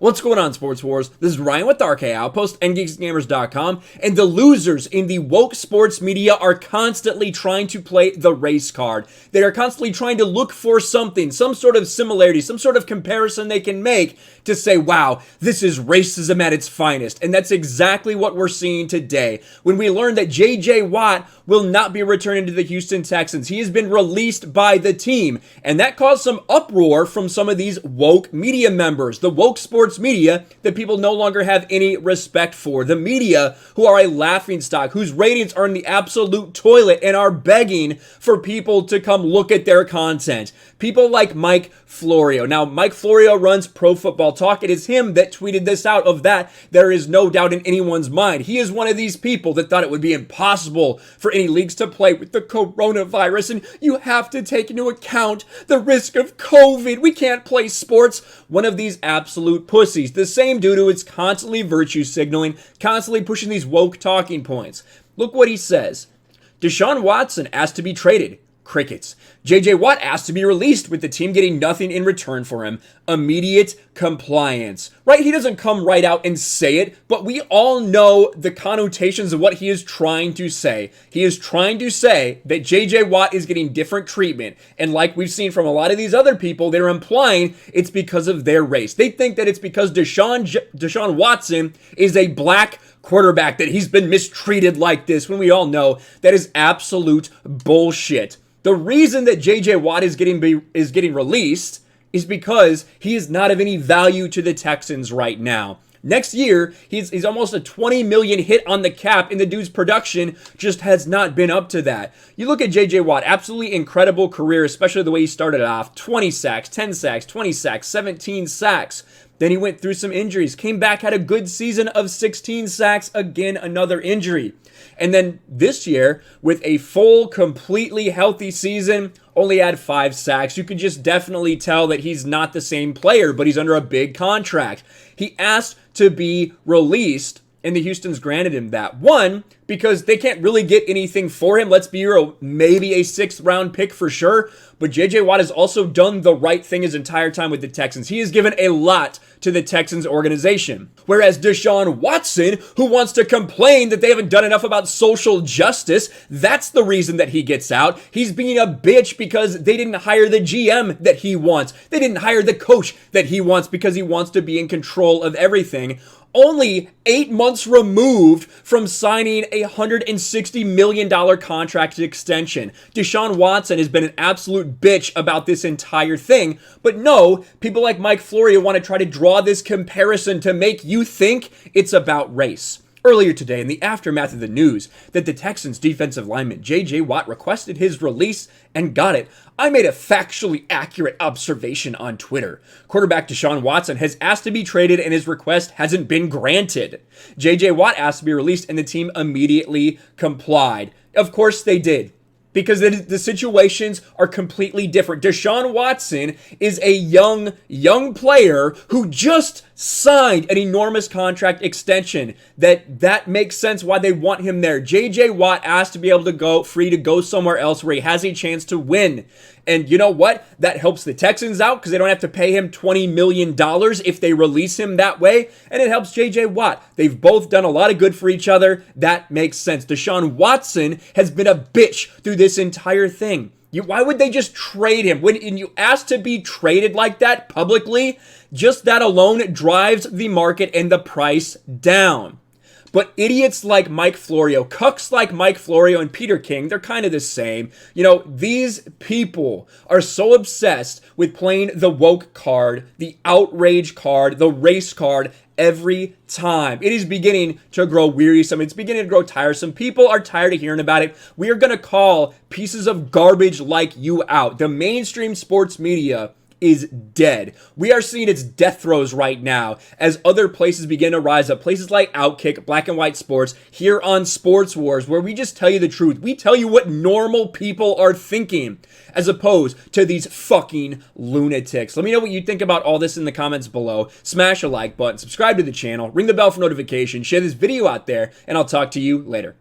What's going on, Sports Wars? This is Ryan with RK Outpost and GeeksGamers.com, and the losers in the woke sports media are constantly trying to play the race card. They are constantly trying to look for something, some sort of similarity, some sort of comparison they can make to say, wow, this is racism at its finest. And that's exactly what we're seeing today when we learn that J.J. Watt will not be returning to the Houston Texans. He has been released by the team, and that caused some uproar from some of these woke media members, the woke sports media that people no longer have any respect for. The media who are a laughingstock, whose ratings are in the absolute toilet and are begging for people to come look at their content. People like Mike Florio. Now, Mike Florio runs Pro Football Talk. It is him that tweeted this out. Of that, there is no doubt in anyone's mind. He is one of these people that thought it would be impossible for any leagues to play with the coronavirus, and you have to take into account the risk of COVID. We can't play sports. One of these absolute pussies. The same dude who is constantly virtue signaling, constantly pushing these woke talking points. Look what he says. Deshaun Watson asked to be traded. Crickets. J.J. Watt asked to be released with the team getting nothing in return for him. Immediate compliance. Right? He doesn't come right out and say it, but we all know the connotations of what he is trying to say. He is trying to say that J.J. Watt is getting different treatment. And like we've seen from a lot of these other people, they're implying it's because of their race. They think that it's because Deshaun Watson is a black quarterback, that he's been mistreated like this, when we all know that is absolute bullshit. The reason that J.J. Watt is getting released is because he is not of any value to the Texans right now. Next year, he's almost a $20 million hit on the cap, and the dude's production just has not been up to that. You look at J.J. Watt, absolutely incredible career, especially the way he started off. 20 sacks, 10 sacks, 20 sacks, 17 sacks. Then he went through some injuries, came back, had a good season of 16 sacks, again, another injury. And then this year, with a full, completely healthy season, only had 5 sacks. You could just definitely tell that he's not the same player, but he's under a big contract. He asked to be released, and the Houston's granted him that. One, because they can't really get anything for him. Let's be real, maybe a 6th round pick for sure. But J.J. Watt has also done the right thing his entire time with the Texans. He has given a lot to the Texans organization. Whereas Deshaun Watson, who wants to complain that they haven't done enough about social justice, that's the reason that he gets out. He's being a bitch because they didn't hire the GM that he wants. They didn't hire the coach that he wants because he wants to be in control of everything. Only 8 months removed from signing a $160 million contract extension. Deshaun Watson has been an absolute bitch about this entire thing. But no, people like Mike Florio want to try to draw this comparison to make you think it's about race. Earlier today, in the aftermath of the news that the Texans defensive lineman J.J. Watt requested his release and got it, I made a factually accurate observation on Twitter. Quarterback Deshaun Watson has asked to be traded and his request hasn't been granted. J.J. Watt asked to be released and the team immediately complied. Of course they did, because the situations are completely different. Deshaun Watson is a young player who just signed an enormous contract extension. That makes sense why they want him there. J.J. Watt asked to be able to go free to go somewhere else where he has a chance to win. And you know what? That helps the Texans out because they don't have to pay him $20 million if they release him that way. And it helps J.J. Watt. They've both done a lot of good for each other. That makes sense. Deshaun Watson has been a bitch through this entire thing. Why would they just trade him? When you ask to be traded like that publicly, just that alone drives the market and the price down. But idiots like Mike Florio, cucks like Mike Florio and Peter King, they're kind of the same. You know, these people are so obsessed with playing the woke card, the outrage card, the race card every time. It is beginning to grow wearisome. It's beginning to grow tiresome. People are tired of hearing about it. We are going to call pieces of garbage like you out. The mainstream sports media is dead. We are seeing its death throes right now as other places begin to rise up. Places like Outkick, Black and White Sports, here on Sports Wars, where we just tell you the truth. We tell you what normal people are thinking, as opposed to these fucking lunatics. Let me know what you think about all this in the comments below. Smash a like button, subscribe to the channel, ring the bell for notifications, share this video out there, and I'll talk to you later.